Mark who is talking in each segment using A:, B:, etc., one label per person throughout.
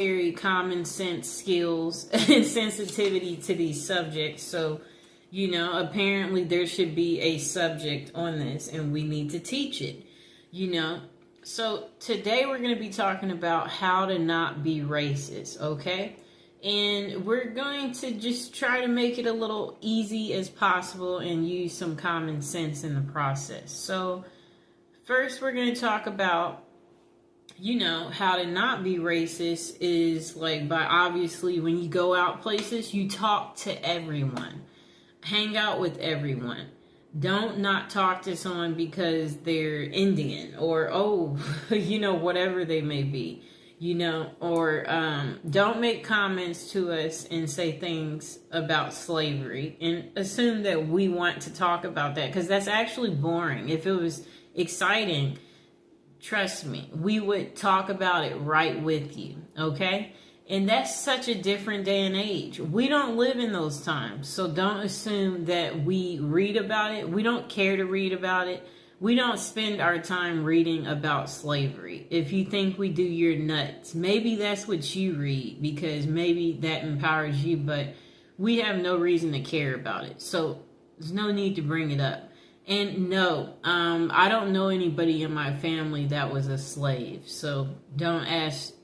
A: very common sense skills and sensitivity to these subjects. So, apparently there should be a subject on this and we need to teach it, you know. So today we're going to be talking about how to not be racist, okay? And we're going to just try to make it a little easy as possible and use some common sense in the process. So first we're going to talk about how to not be racist is like by obviously when you go out places, you talk to everyone, hang out with everyone. Don't not talk to someone because they're Indian or, whatever they may be, or don't make comments to us and say things about slavery and assume that we want to talk about that because that's actually boring. If it was exciting, trust me, we would talk about it right with you, okay? And that's such a different day and age. We don't live in those times, so don't assume that we read about it. We don't care to read about it. We don't spend our time reading about slavery. If you think we do, you're nuts. Maybe that's what you read because maybe that empowers you, but we have no reason to care about it. So there's no need to bring it up. And no, I don't know anybody in my family that was a slave. So don't ask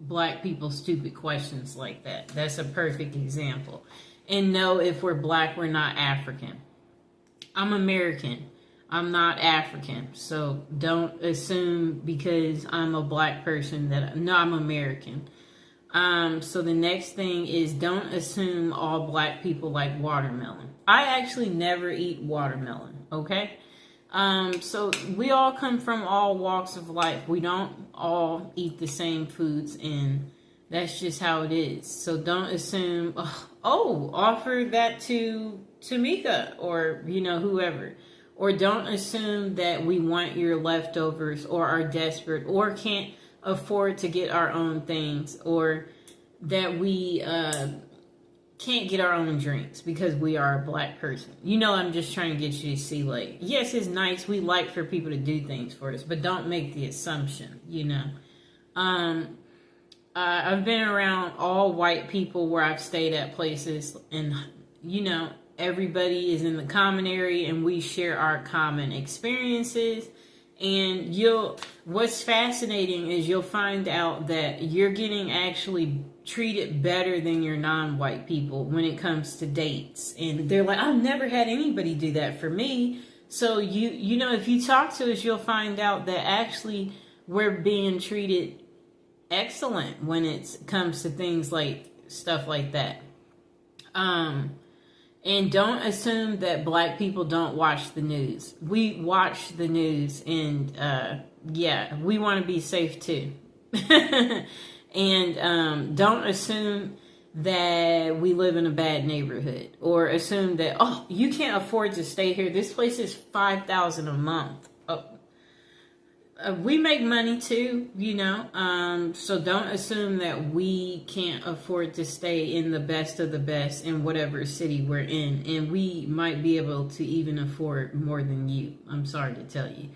A: Black people stupid questions like that. That's a perfect example. And no, if we're Black, we're not African. I'm American. I'm not African. So don't assume because I'm a Black person that, no, I'm American. So the next thing is don't assume all Black people like watermelon. I actually never eat watermelon, okay? So we all come from all walks of life. We don't all eat the same foods, and that's just how it is. So don't assume, offer that to Tamika or, whoever. Or don't assume that we want your leftovers or are desperate or can't afford to get our own things or that we can't get our own drinks because we are a Black person. I'm just trying to get you to see, like, yes, it's nice. We like for people to do things for us, but don't make the assumption, I've been around all white people where I've stayed at places and, everybody is in the common area and we share our common experiences. And what's fascinating is you'll find out that you're getting actually treated better than your non-white people when it comes to dates. And they're like, I've never had anybody do that for me. So if you talk to us, you'll find out that actually we're being treated excellent when it comes to things like stuff like that. And don't assume that Black people don't watch the news. We watch the news and, we want to be safe too. And don't assume that we live in a bad neighborhood or assume that, you can't afford to stay here. This place is $5,000 a month. We make money too, so don't assume that we can't afford to stay in the best of the best in whatever city we're in. And we might be able to even afford more than you. I'm sorry to tell you.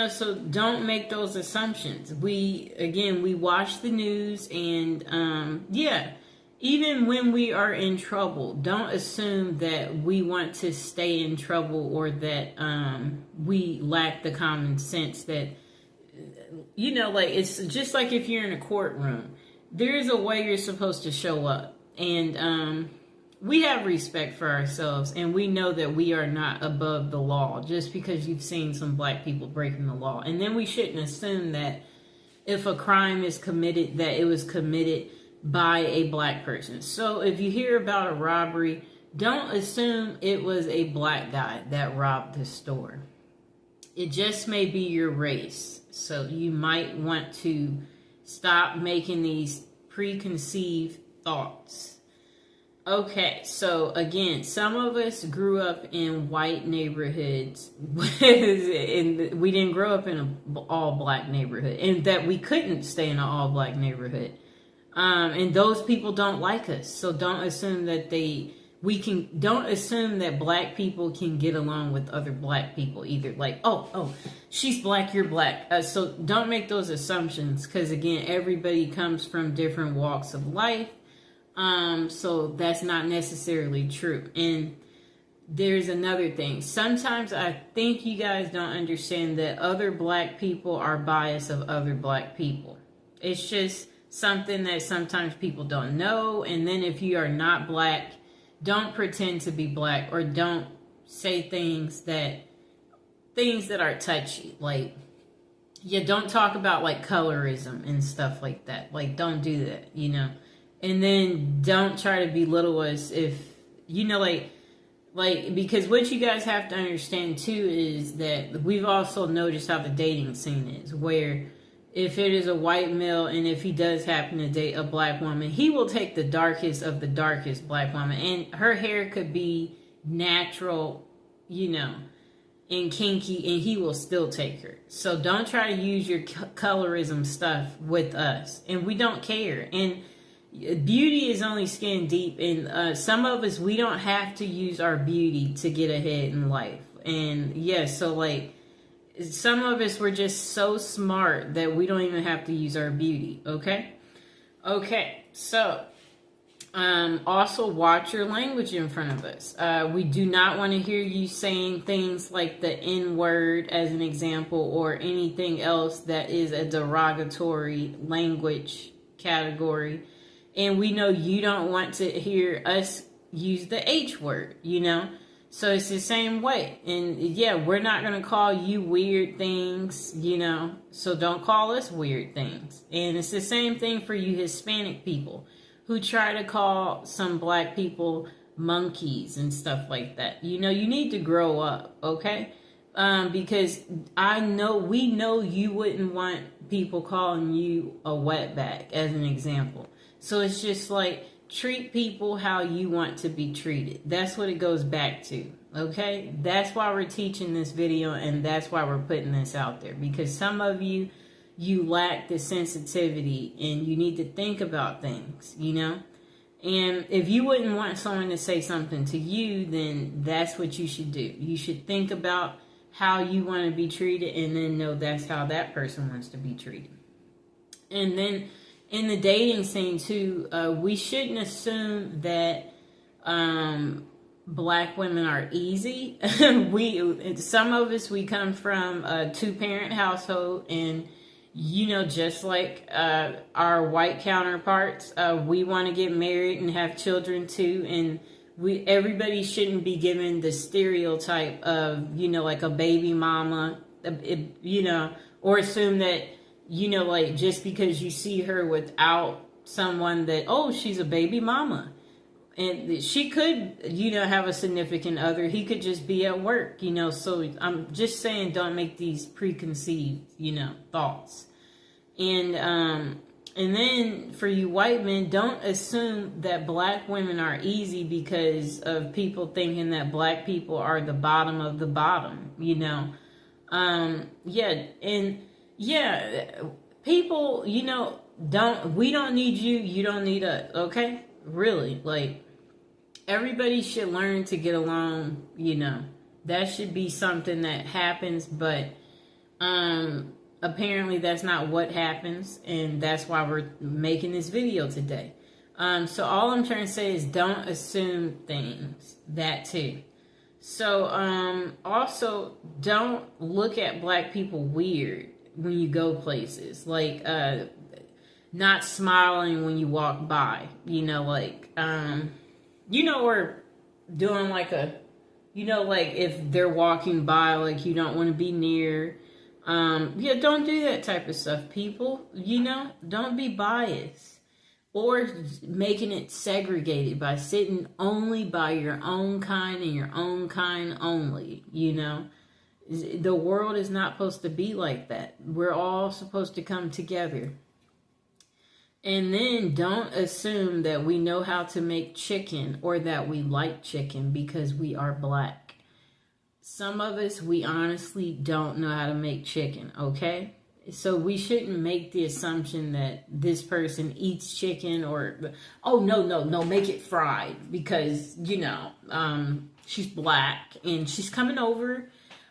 A: So don't make those assumptions. We watch the news and, even when we are in trouble, don't assume that we want to stay in trouble or that we lack the common sense that, it's just like if you're in a courtroom, there's a way you're supposed to show up. And we have respect for ourselves and we know that we are not above the law just because you've seen some Black people breaking the law. And then we shouldn't assume that if a crime is committed, that it was committed by a Black person. So if you hear about a robbery, don't assume it was a Black guy that robbed the store. It just may be your race. So you might want to stop making these preconceived thoughts. Okay, so again, some of us grew up in white neighborhoods and we didn't grow up in an all-Black neighborhood and that we couldn't stay in an all-Black neighborhood. And those people don't like us. So don't assume that don't assume that black people can get along with other black people either. Like, oh, she's black, you're black. So don't make those assumptions, because again, everybody comes from different walks of life. So that's not necessarily true. And there's another thing. Sometimes I think you guys don't understand that other black people are biased of other black people. It's just something that sometimes people don't know. And then if you are not black, don't pretend to be black, or don't say things that are touchy. Like, don't talk about like colorism and stuff like that. Like, don't do that, And then don't try to belittle us if, like, because what you guys have to understand too is that we've also noticed how the dating scene is, where if it is a white male and if he does happen to date a black woman, he will take the darkest of the darkest black woman. And her hair could be natural, and kinky, and he will still take her. So don't try to use your colorism stuff with us. And we don't care. And beauty is only skin deep. And some of us, we don't have to use our beauty to get ahead in life. And so like, some of us were just so smart that we don't even have to use our beauty. Okay, so also watch your language in front of us. We do not want to hear you saying things like the N-word as an example, or anything else that is a derogatory language category. And we know you don't want to hear us use the H word, So it's the same way. And we're not going to call you weird things, So don't call us weird things. And it's the same thing for you Hispanic people who try to call some black people monkeys and stuff like that. You need to grow up, okay? Because we know you wouldn't want people calling you a wetback as an example. So it's just like, treat people how you want to be treated. That's what it goes back to, okay? That's why we're teaching this video, and that's why we're putting this out there. Because some of you lack the sensitivity, and you need to think about things, And if you wouldn't want someone to say something to you, then that's what you should do. You should think about how you want to be treated, and then know that's how that person wants to be treated. And then in the dating scene too, we shouldn't assume that black women are easy. Some of us, we come from a 2-parent household, and just like our white counterparts, we want to get married and have children too. And everybody shouldn't be given the stereotype of like a baby mama, or assume that. Like, just because you see her without someone that, she's a baby mama. And she could, have a significant other. He could just be at work, So I'm just saying, don't make these preconceived, thoughts. And then for you white men, don't assume that black women are easy because of people thinking that black people are the bottom of the bottom, people, we don't need you, you don't need us, okay? Really, like, everybody should learn to get along, That should be something that happens, but apparently that's not what happens, and that's why we're making this video today. So all I'm trying to say is don't assume things, that too. So also don't look at black people weird when you go places, like not smiling when you walk by, or doing like like if they're walking by, like you don't want to be near. Don't do that type of stuff, people. Don't be biased or making it segregated by sitting only by your own kind and your own kind only, The world is not supposed to be like that. We're all supposed to come together. And then don't assume that we know how to make chicken or that we like chicken because we are black. Some of us, we honestly don't know how to make chicken, okay? So we shouldn't make the assumption that this person eats chicken, or, oh, no, make it fried because, she's black and she's coming over.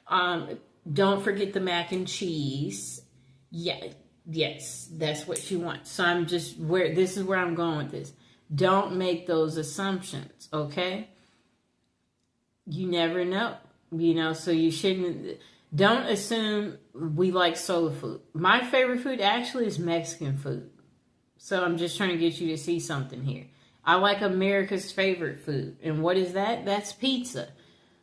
A: Don't forget the mac and cheese. Yeah, yes, that's what she wants. So this is where I'm going with this. Don't make those assumptions, okay? You never know, so you shouldn't. Don't assume we like soul food. My favorite food actually is Mexican food. So I'm just trying to get you to see something here. I like America's favorite food. And what is that? That's pizza.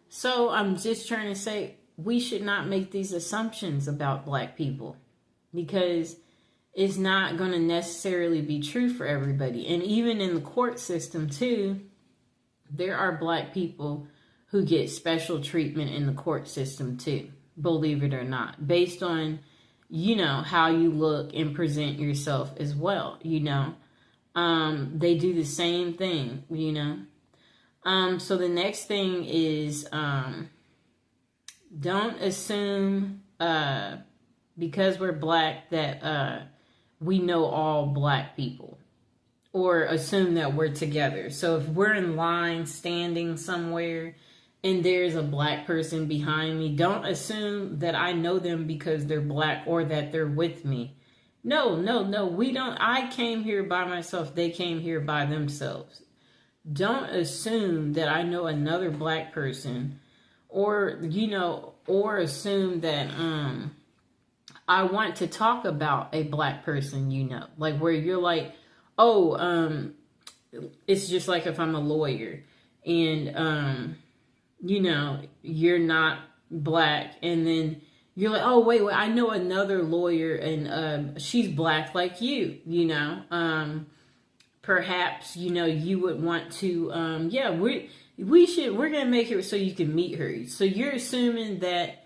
A: So I'm just trying to say we should not make these assumptions about black people, because it's not going to necessarily be true for everybody. And even in the court system too, there are black people who get special treatment in the court system too. Believe it or not, based on, how you look and present yourself as well, they do the same thing, so the next thing is, don't assume, because we're black that, we know all black people, or assume that we're together. So if we're in line standing somewhere and there's a black person behind me, don't assume that I know them because they're black or that they're with me. No, we don't. I came here by myself. They came here by themselves. Don't assume that I know another black person, or, or assume that, I want to talk about a black person, like where you're like, oh, it's just like if I'm a lawyer and, you're not black, and then you're like, oh, wait, I know another lawyer and she's black like you, perhaps, you would want to, we're going to make it so you can meet her. So you're assuming that,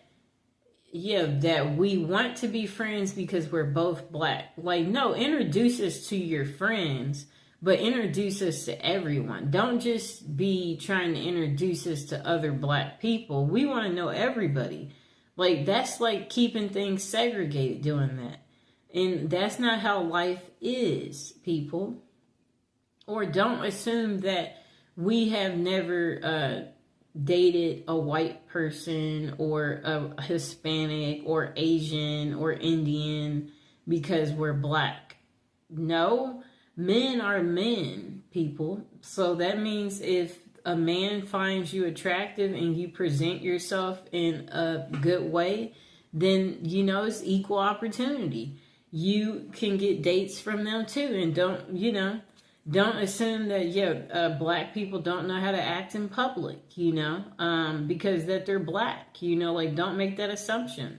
A: that we want to be friends because we're both black. Like, no, introduce us to your friends, but introduce us to everyone. Don't just be trying to introduce us to other black people. We want to know everybody. Like, that's like keeping things segregated, doing that. And that's not how life is, people. Or don't assume that we have never dated a white person or a Hispanic or Asian or Indian because we're black. No. Men are men, people. So that means if a man finds you attractive and you present yourself in a good way, then, it's equal opportunity. You can get dates from them too. And don't assume that, black people don't know how to act in public, because that they're black, like, don't make that assumption.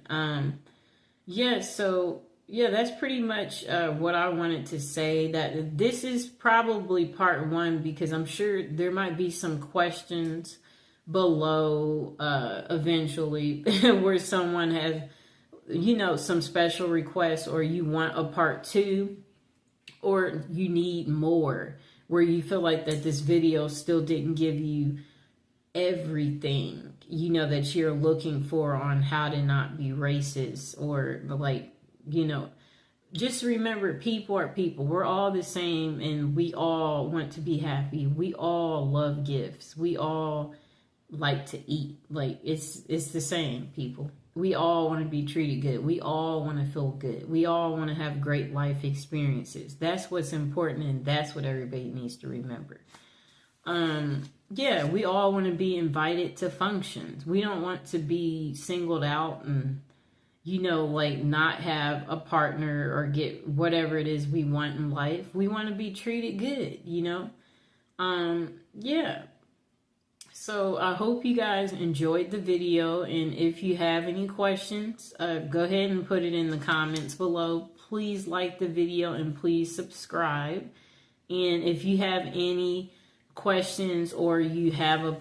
A: So that's pretty much what I wanted to say. That this is probably part one, because I'm sure there might be some questions below eventually where someone has, some special requests, or you want a part two, or you need more, where you feel like that this video still didn't give you everything, that you're looking for on how to not be racist, or like, just remember, people are people. We're all the same, and we all want to be happy. We all love gifts. We all like to eat. Like, it's the same, people. We all want to be treated good. We all want to feel good. We all want to have great life experiences. That's what's important, and that's what everybody needs to remember. We all want to be invited to functions. We don't want to be singled out and, like, not have a partner or get whatever it is we want in life. We want to be treated good, So I hope you guys enjoyed the video, and if you have any questions, go ahead and put it in the comments below. Please like the video and please subscribe. And if you have any questions, or you have a